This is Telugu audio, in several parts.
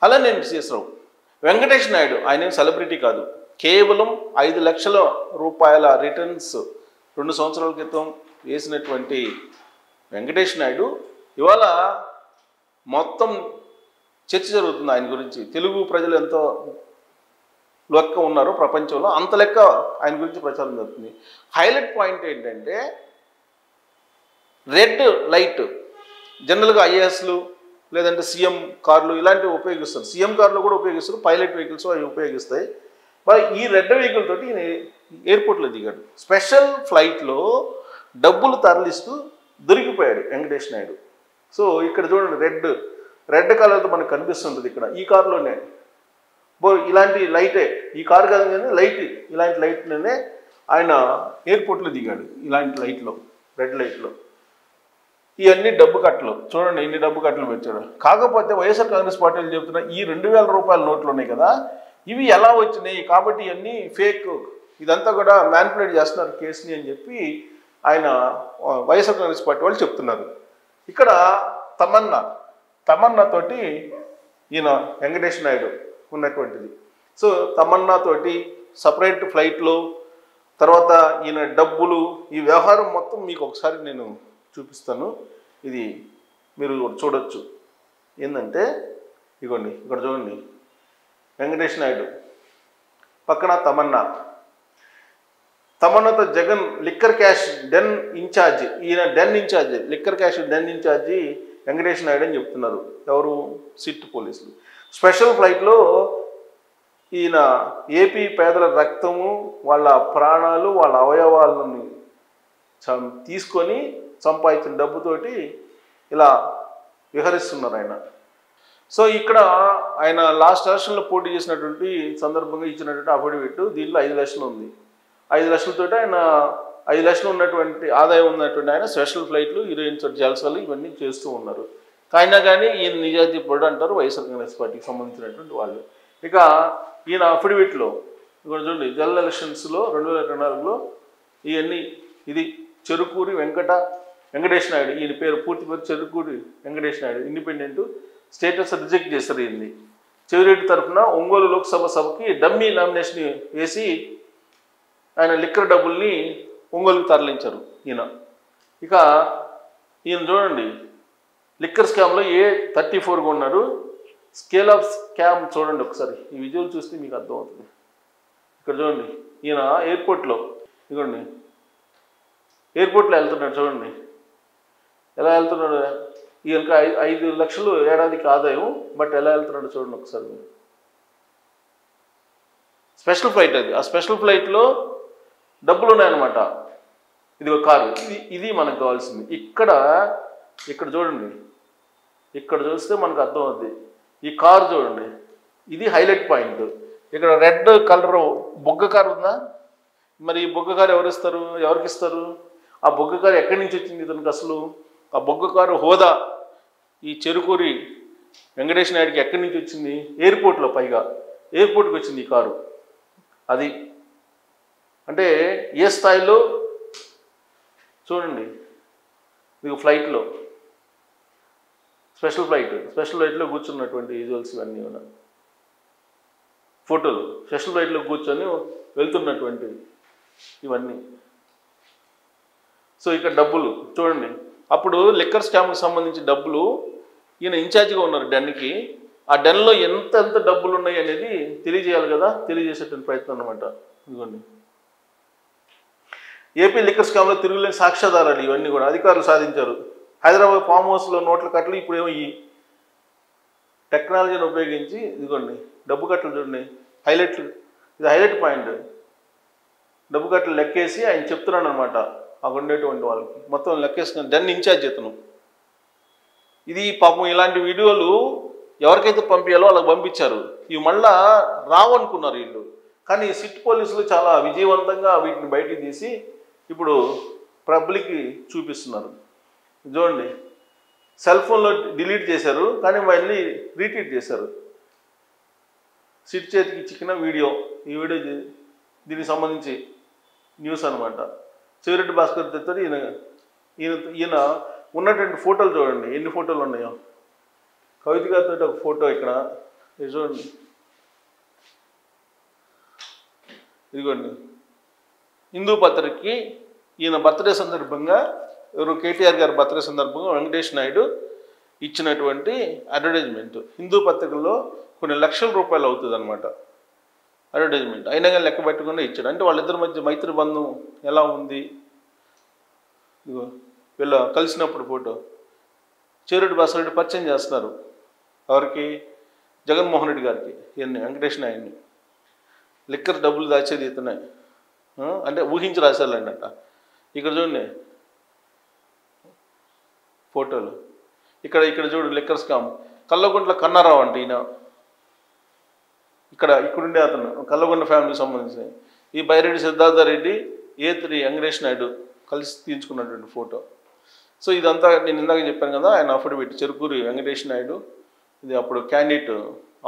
అలా నేను సిఎస్ రావు. వెంకటేష్ నాయుడు ఆయన సెలబ్రిటీ కాదు, కేవలం 5 లక్షల రూపాయల రిటర్న్స్ 2 సంవత్సరాల క్రితం వేసినటువంటి వెంకటేష్ నాయుడు ఇవాళ మొత్తం చర్చ జరుగుతుంది ఆయన గురించి. తెలుగు ప్రజలు ఎంతో లెక్క ఉన్నారో ప్రపంచంలో అంత లెక్క ఆయన గురించి ప్రచారం జరుగుతుంది. హైలైట్ పాయింట్ ఏంటంటే రెడ్ లైట్ జనరల్గా ఐఏఎస్లు లేదంటే సీఎం కార్లు ఇలాంటివి ఉపయోగిస్తారు, సీఎం కార్లు కూడా ఉపయోగిస్తారు, పైలట్ వెహికల్స్ అవి ఉపయోగిస్తాయి. మరి ఈ రెడ్ వెహికల్ తోటి ఈయన ఎయిర్పోర్ట్లో దిగాడు. స్పెషల్ ఫ్లైట్లో డబ్బులు తరలిస్తూ దొరికిపోయాడు వెంకటేష్ నాయుడు. సో ఇక్కడ చూడండి, రెడ్ కలర్తో మనకు కనిపిస్తుంటుంది ఇక్కడ ఈ కారులోనే. ఇలాంటి లైటే, ఈ కారు కాదు కానీ లైట్, ఇలాంటి లైట్లోనే ఆయన ఎయిర్పోర్ట్లో దిగాడు. ఇలాంటి లైట్లో, రెడ్ లైట్లో. ఇవన్నీ డబ్బు కట్టలు చూడండి, ఇన్ని డబ్బు కట్టలు పెట్టాడు. కాకపోతే వైఎస్ఆర్ కాంగ్రెస్ పార్టీలు చెబుతున్న ఈ 2000 రూపాయల నోట్లు ఉన్నాయి కదా, ఇవి ఎలా వచ్చినాయి, కాబట్టి ఇవన్నీ ఫేక్, ఇదంతా కూడా మ్యానిపులేట్ చేస్తున్నారు కేసుని అని చెప్పి ఆయన వైఎస్ఆర్ కాంగ్రెస్ పార్టీ వాళ్ళు చెప్తున్నారు. ఇక్కడ తమన్నాతోటి ఈయన వెంకటేష్ నాయుడు ఉన్నటువంటిది. సో తమన్నాతోటి సపరేట్ ఫ్లైట్లో, తర్వాత ఈయన డబ్బులు, ఈ వ్యవహారం మొత్తం మీకు ఒకసారి నేను చూపిస్తాను. ఇది మీరు చూడొచ్చు. ఏంటంటే ఇగోండి, ఇక్కడ చూడండి, వెంకటేష్ నాయుడు పక్కన తమన్నాతో Jagan liquor cash den in charge, ఈయన den in charge, liquor cash den in charge Venkatesh Naidu అని చెప్తున్నారు. ఎవరు? సిట్ పోలీసులు. స్పెషల్ ఫ్లైట్లో ఈయన ఏపీ పేదల రక్తము, వాళ్ళ ప్రాణాలు, వాళ్ళ అవయవాలను తీసుకొని సంపాదించిన డబ్బుతోటి ఇలా విహరిస్తున్నారు ఆయన. సో ఇక్కడ ఆయన లాస్ట్ ఎలక్షన్లో పోటీ చేసినటువంటి సందర్భంగా ఇచ్చినటువంటి అఫిడవిట్, దీంట్లో 5 లక్షలు ఉంది. 5 లక్షలతో ఆయన 5 లక్షలు ఉన్నటువంటి ఆదాయం ఉన్నటువంటి ఆయన స్పెషల్ ఫ్లైట్లు, హీరోయిన్స్ జల్సాలు ఇవన్నీ చేస్తూ ఉన్నారు. అయినా కానీ ఈయన నిజాయితీ పరుడు అంటారు వైఎస్ఆర్ కాంగ్రెస్ పార్టీకి సంబంధించినటువంటి వాళ్ళు. ఇక ఈయన అఫిడవిట్లో ఇక్కడ చూడండి, జనరల్ ఎలక్షన్స్లో 2024లో ఇవన్నీ, ఇది చెరుకూరి వెంకటేష్ నాయుడు, ఈయన పేరు పూర్తి పేరు Cherukuri Venkatesh Naidu, independent, status reject చేస్తారు. ఈయన్ని చెవిరెడ్డి తరఫున ఒంగోలు లోక్సభ సభకి డమ్మీ నామినేషన్ వేసి ఆయన లిక్కర్ డబ్బుల్ని ఒంగోలుకి తరలించారు ఈయన. ఇక ఈయన చూడండి, లిక్కర్ స్కామ్లో A34గా ఉన్నారు. స్కేల్ ఆఫ్ స్కామ్ చూడండి ఒకసారి, ఈ విజువల్ చూస్తే మీకు అర్థమవుతుంది. ఇక్కడ చూడండి, ఈయన ఎయిర్పోర్ట్లో, ఇదిగోండి ఎయిర్పోర్ట్లో వెళ్తున్నాడు చూడండి, ఎలా వెళ్తున్నాడు. ఈయనకి 5 లక్షలు ఏడాదికి ఆదాయం, బట్ ఎలా వెళ్తున్నాడు చూడండి ఒకసారి. స్పెషల్ ఫ్లైట్ అది, ఆ స్పెషల్ ఫ్లైట్లో డబ్బులు ఉన్నాయన్నమాట. ఇది ఒక కారు, ఇది మనకు కావాల్సింది. ఇక్కడ చూడండి, ఇక్కడ చూస్తే మనకు అర్థమవుద్ది. ఈ కారు చూడండి, ఇది హైలైట్ పాయింట్. ఇక్కడ రెడ్ కలర్ బొగ్గ కారు ఉందా, మరి ఈ బొగ్గ కారు ఎవరికి ఇస్తారు? ఆ బొగ్గ కారు ఎక్కడి నుంచి వచ్చింది ఇతనికి అసలు? ఆ బొగ్గ కారు హోదా ఈ చెరుకూరి వెంకటేష్ నాయుడికి ఎక్కడి నుంచి వచ్చింది? ఎయిర్పోర్ట్లో, పైగా ఎయిర్పోర్ట్కి వచ్చింది ఈ కారు. అది అంటే ఏ స్థాయిలో చూడండి. మీకు ఫ్లైట్లో, స్పెషల్ ఫ్లైట్లో కూర్చున్నటువంటి విజువల్స్ ఇవన్నీ ఉన్నాయి, ఫోటోలు. స్పెషల్ ఫ్లైట్లో కూర్చొని వెళ్తున్నటువంటి ఇవన్నీ. సో ఇక్కడ డబ్బులు చూడండి, అప్పుడు లిక్కర్ స్కామ్కి సంబంధించి డబ్బులు ఈయన ఇన్ఛార్జిగా ఉన్నారు డెన్కి. ఆ డెన్లో ఎంత డబ్బులు ఉన్నాయి అనేది తెలియజేయాలి కదా, తెలియజేసేటువంటి ప్రయత్నం అనమాట. ఇదిగోండి, ఏపీ లిక్కర్ స్కామ్లో తిరుగులేని సాక్ష్యాధారాలు ఇవన్నీ కూడా అధికారులు సాధించారు. హైదరాబాద్ ఫామ్ హౌస్లో నోట్ల కట్టలు, ఇప్పుడేమో ఈ టెక్నాలజీని ఉపయోగించి ఇదిగోండి డబ్బు కట్టలు చూడండి, ఇది హైలైట్ పాయింట్. డబ్బు కట్టలు లెక్కేసి ఆయన చెప్తున్నాడు అనమాట అక్కడ ఉండేటువంటి వాళ్ళకి, మొత్తం లెక్కేసుకుని డెన్ ఇన్ఛార్జ్ చేతను. ఇది పాపం ఇలాంటి వీడియోలు ఎవరికైతే పంపించాలో వాళ్ళకి పంపించారు. ఇవి మళ్ళా రావనుకున్నారు వీళ్ళు, కానీ సిట్ పోలీసులు చాలా విజయవంతంగా వీటిని బయటికి తీసి ఇప్పుడు పబ్లిక్కి చూపిస్తున్నారు. చూడండి, సెల్ ఫోన్లో డిలీట్ చేశారు, కానీ మళ్ళీ రీట్వీట్ చేశారు. సిట్ చేతికి చిక్కిన వీడియో, ఈ వీడియో దీనికి సంబంధించి న్యూస్ అనమాట. చెవిరెడ్డి భాస్కర్ తో ఈయన ఉన్నటువంటి ఫోటోలు చూడండి, ఎన్ని ఫోటోలు ఉన్నాయో. కవిత గారితో ఒక ఫోటో ఇక్కడ, ఇది చూడండి, ఇదిగోండి హిందూ పత్రికకి ఈయన బర్త్డే సందర్భంగా, ఎవరు కేటీఆర్ గారి బర్త్డే సందర్భంగా వెంకటేష్ నాయుడు ఇచ్చినటువంటి అడ్వర్టైజ్మెంట్. హిందూ పత్రికల్లో కొన్ని లక్షల రూపాయలు అవుతుంది అనమాట అడ్వర్టైజ్మెంట్. అయినా కానీ లెక్క పెట్టకుండా ఇచ్చాడు. అంటే వాళ్ళిద్దరి మధ్య మైత్రి బంధం ఎలా ఉంది. ఇదిగో వీళ్ళ కలిసినప్పుడు ఫోటో చేరెడ్డి భాస్కర్ పరిచయం చేస్తున్నారు ఎవరికి, జగన్మోహన్ రెడ్డి గారికి ఈయన్ని వెంకటేష్ నాయుడిని. లిక్కర్ డబ్బులు దాచేది ఇతనే, అంటే ఊహించి రాశారండి అంట. ఇక్కడ చూడండి ఫోటోలు, ఇక్కడ చూడు లిక్కర్ స్కామ్. కల్లగుంట్ల కన్నారావు అంటే ఈయన, ఇక్కడుండే అతను కల్లగొండ ఫ్యామిలీకి సంబంధించిన. ఈ బైరెడ్డి సిద్ధార్థరెడ్డి, A3 వెంకటేష్ నాయుడు కలిసి తీయించుకున్నటువంటి ఫోటో. సో ఇదంతా నేను ఇందాక చెప్పాను కదా, ఆయన అఫిడవిట్ చెరుకూరి వెంకటేష్ నాయుడు, ఇది అప్పుడు క్యాండిడేట్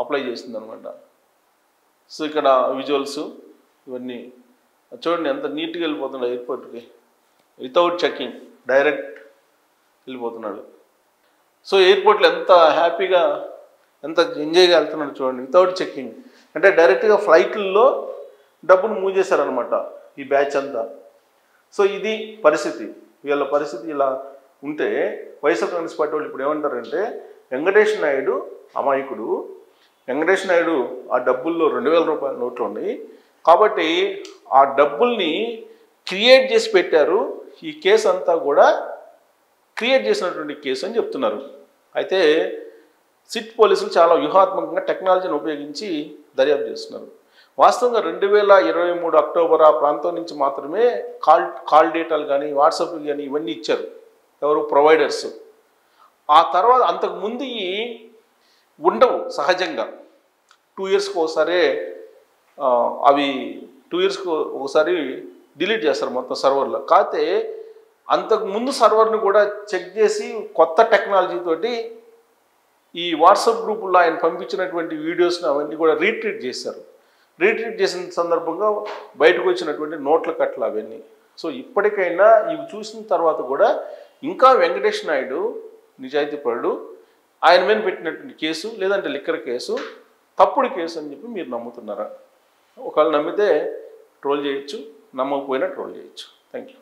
అప్లై చేసింది అనమాట. సో ఇక్కడ విజువల్స్ ఇవన్నీ చూడండి, ఎంత నీట్గా వెళ్ళిపోతున్నాడు ఎయిర్పోర్ట్కి, వితౌట్ చెకింగ్ డైరెక్ట్ వెళ్ళిపోతున్నాడు. సో ఎయిర్పోర్ట్లో ఎంత హ్యాపీగా, ఎంత ఎంజాయ్గా వెళ్తున్నాడు చూడండి, వితౌట్ చెకింగ్. అంటే డైరెక్ట్గా ఫ్లైట్లలో డబ్బును మూవ్ చేశారనమాట ఈ బ్యాచ్ అంతా. సో ఇది పరిస్థితి, వీళ్ళ పరిస్థితి ఇలా ఉంటే వైఎస్ఆర్ కాంగ్రెస్ పార్టీ వాళ్ళు ఇప్పుడు ఏమంటారంటే, వెంకటేష్ నాయుడు అమాయకుడు, వెంకటేష్ నాయుడు ఆ డబ్బుల్లో 2000 రూపాయల నోట్లు ఉన్నాయి కాబట్టి ఆ డబ్బుల్ని క్రియేట్ చేసి పెట్టారు, ఈ కేసు అంతా కూడా క్రియేట్ చేసినటువంటి కేసు అని చెప్తున్నారు. అయితే సిట్ పోలీసులు చాలా వ్యూహాత్మకంగా టెక్నాలజీని ఉపయోగించి దర్యాప్తు చేస్తున్నారు. వాస్తవంగా 2023 అక్టోబర్ ఆ ప్రాంతం నుంచి మాత్రమే కాల్ డేటాలు కానీ వాట్సాప్ కానీ ఇవన్నీ ఇచ్చారు ఎవరు, ప్రొవైడర్స్. ఆ తర్వాత అంతకుముందు ఉండవు సహజంగా, 2 ఇయర్స్కి ఒకసారి అవి 2 ఇయర్స్కి ఒకసారి డిలీట్ చేస్తారు మొత్తం సర్వర్లో. కాకపోతే అంతకుముందు సర్వర్ని కూడా చెక్ చేసి కొత్త టెక్నాలజీ తోటి ఈ వాట్సాప్ గ్రూపుల్లో ఆయన పంపించినటువంటి వీడియోస్ని అవన్నీ కూడా రీట్రీట్ చేశారు. రీట్రీట్ చేసిన సందర్భంగా బయటకు వచ్చినటువంటి నోట్ల కట్టలు అవన్నీ. సో ఇప్పటికైనా ఇవి చూసిన తర్వాత కూడా ఇంకా వెంకటేష్ నాయుడు నిజాయితీపరుడు, ఆయన మీద పెట్టినటువంటి కేసు లేదంటే లిక్కర్ కేసు తప్పుడు కేసు అని చెప్పి మీరు నమ్ముతున్నారా? ఒకవేళ నమ్మితే ట్రోల్ చేయొచ్చు, నమ్మకపోయినా ట్రోల్ చేయొచ్చు. Thank you.